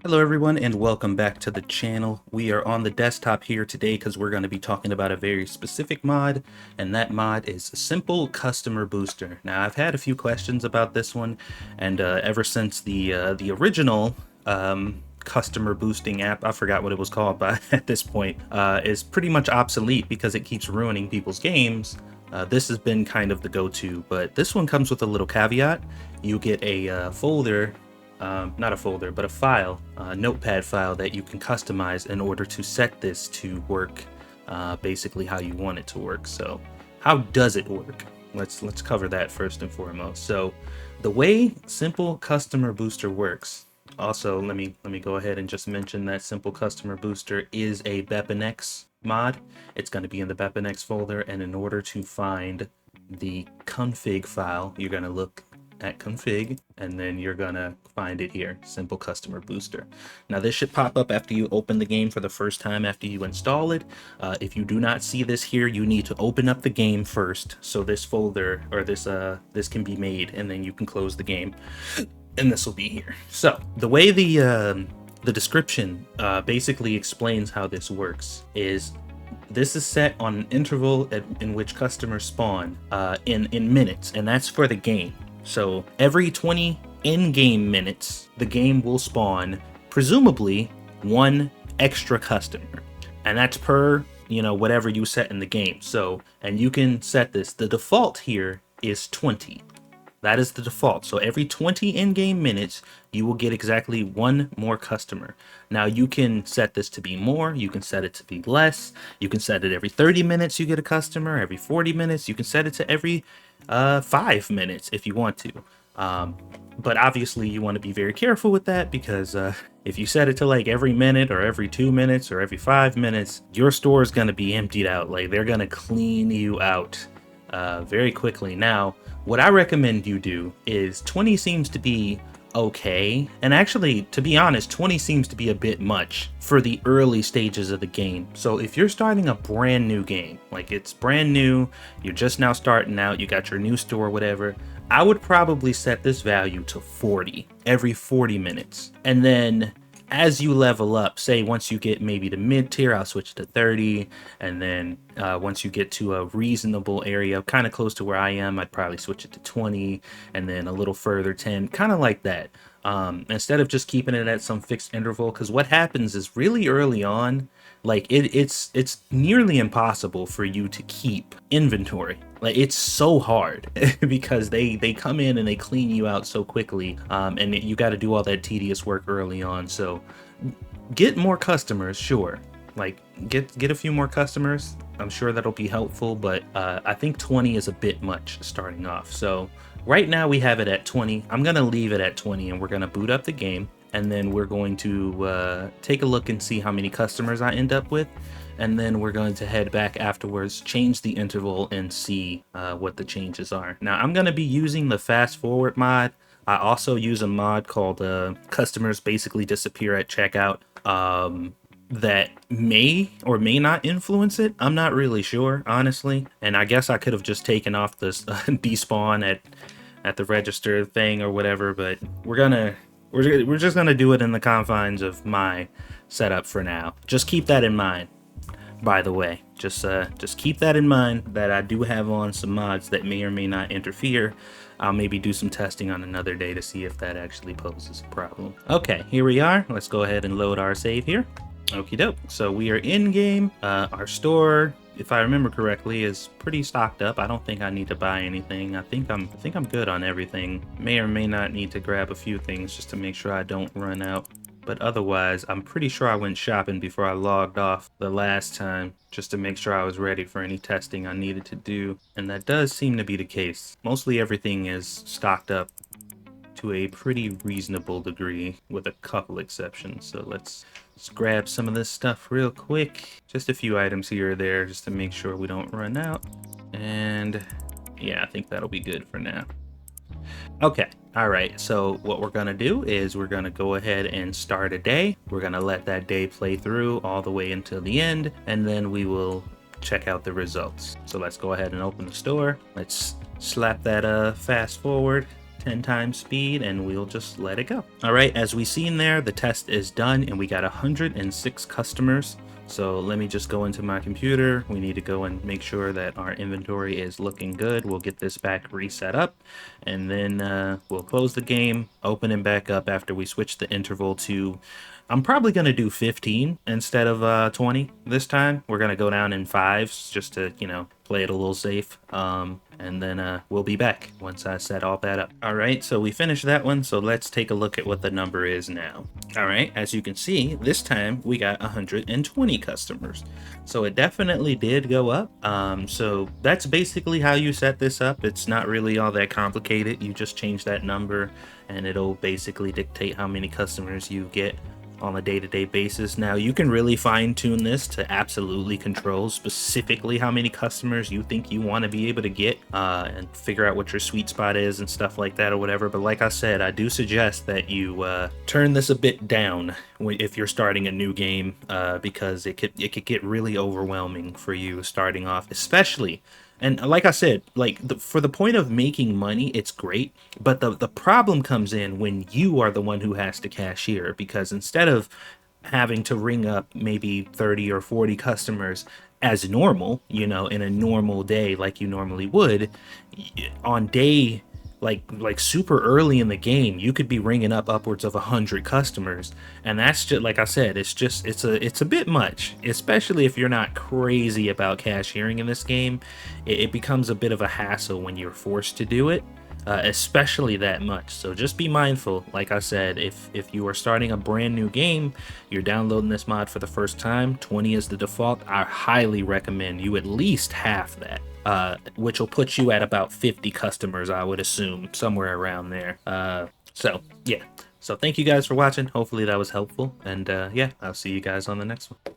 Hello everyone and welcome back to the channel. We are on the desktop here today because we're going to be talking about a very specific mod, and that mod is Simple Customer Booster. Now I've had a few questions about this one, and ever since the original customer boosting app, I forgot what it was called by at this point, is pretty much obsolete because it keeps ruining people's games. This has been kind of the go-to, but this one comes with a little caveat. You get a folder, not a folder, but a file, a notepad file that you can customize in order to set this to work basically how you want it to work. So how does it work? Let's cover that first and foremost. So the way Simple Customer Booster works. Also, let me go ahead and just mention that Simple Customer Booster is a BepInEx mod. It's going to be in the BepInEx folder, and in order to find the config file, you're going to look at config, and then you're gonna find it here, Simple Customer Booster. Now this should pop up after you open the game for the first time after you install it. If you do not see this here, you need to open up the game first, so this folder or this can be made, and then you can close the game, and this will be here. So the way the description basically explains how this works is this is set on an interval in which customers spawn in minutes, and that's for the game. So every 20 in-game minutes, the game will spawn, presumably, one extra customer. And that's per, whatever you set in the game. So, and you can set this. The default here is 20. That is the default. So every 20 in-game minutes, you will get exactly one more customer. Now you can set this to be more, you can set it to be less, you can set it every 30 minutes you get a customer, every 40 minutes, you can set it to every 5 minutes if you want to. But obviously you want to be very careful with that because if you set it to like every minute or every 2 minutes or every 5 minutes, your store is going to be emptied out. Like they're going to clean you out very quickly. Now, what I recommend you do is 20 seems to be okay. And actually, to be honest, 20 seems to be a bit much for the early stages of the game. So if you're starting a brand new game, like it's brand new, you're just now starting out, you got your new store, whatever, I would probably set this value to 40 every 40 minutes. And then as you level up, say once you get maybe to mid tier, I'll switch to 30. And then once you get to a reasonable area, kind of close to where I am, I'd probably switch it to 20, and then a little further 10, kind of like that. Instead of just keeping it at some fixed interval, because what happens is really early on, like it's nearly impossible for you to keep inventory. Like it's so hard because they come in and they clean you out so quickly, and you got to do all that tedious work early on. So get more customers, sure, like get a few more customers. I'm sure that'll be helpful, but I think 20 is a bit much starting off. So right now we have it at 20. I'm gonna leave it at 20, and we're gonna boot up the game, and then we're going to take a look and see how many customers I end up with, and then we're going to head back afterwards, change the interval, and see what the changes are. Now I'm going to be using the fast forward mod. I also use a mod called customers basically disappear at checkout that may or may not influence it. I'm not really sure, honestly, and I guess I could have just taken off this despawn at the register thing or whatever, but we're just gonna do it in the confines of my setup for now. Just keep that in mind. By the way, just keep that in mind that I do have on some mods that may or may not interfere. I'll maybe do some testing on another day to see if that actually poses a problem. Okay, here we are. Let's go ahead and load our save here. Okie doke. So we are in game. Our store, if I remember correctly, is pretty stocked up. I don't think I need to buy anything. I think I'm good on everything. May or may not need to grab a few things just to make sure I don't run out. But otherwise, I'm pretty sure I went shopping before I logged off the last time, just to make sure I was ready for any testing I needed to do. And that does seem to be the case. Mostly everything is stocked up to a pretty reasonable degree, with a couple exceptions. So let's grab some of this stuff real quick. Just a few items here or there, just to make sure we don't run out. And yeah, I think that'll be good for now. Okay, all right, so what we're gonna do is we're gonna go ahead and start a day. We're gonna let that day play through all the way until the end, and then we will check out the results. So let's go ahead and open the store. Let's slap that fast forward 10 times speed, and we'll just let it go. All right, as we seen there, the test is done and we got 106 customers. So let me just go into my computer. We need to go and make sure that our inventory is looking good. We'll get this back reset up, and then we'll close the game, open it back up after we switch the interval to, I'm probably going to do 15 instead of 20 this time. We're going to go down in 5s just to, you know, play it a little safe. And then we'll be back once I set all that up. All right, so we finished that one. So let's take a look at what the number is now. All right, as you can see, this time we got 120 customers. So it definitely did go up. So that's basically how you set this up. It's not really all that complicated. You just change that number and it'll basically dictate how many customers you get on a day-to-day basis. Now you can really fine-tune this to absolutely control specifically how many customers you think you want to be able to get, and figure out what your sweet spot is and stuff like that or whatever. But like I said, I do suggest that you turn this a bit down if you're starting a new game, because it could get really overwhelming for you starting off, especially. And like I said, like for the point of making money, it's great. But the problem comes in when you are the one who has to cashier, because instead of having to ring up maybe 30 or 40 customers as normal, you know, in a normal day like you normally would, on day like super early in the game, you could be ringing up upwards of 100 customers, and that's just, like I said, it's a bit much, especially if you're not crazy about cashiering in this game. It becomes a bit of a hassle when you're forced to do it, especially that much. So just be mindful. Like I said, if you are starting a brand new game, you're downloading this mod for the first time, 20 is the default. I highly recommend you at least half that. Which will put you at about 50 customers, I would assume, somewhere around there. So yeah, so thank you guys for watching. Hopefully that was helpful, and yeah, I'll see you guys on the next one.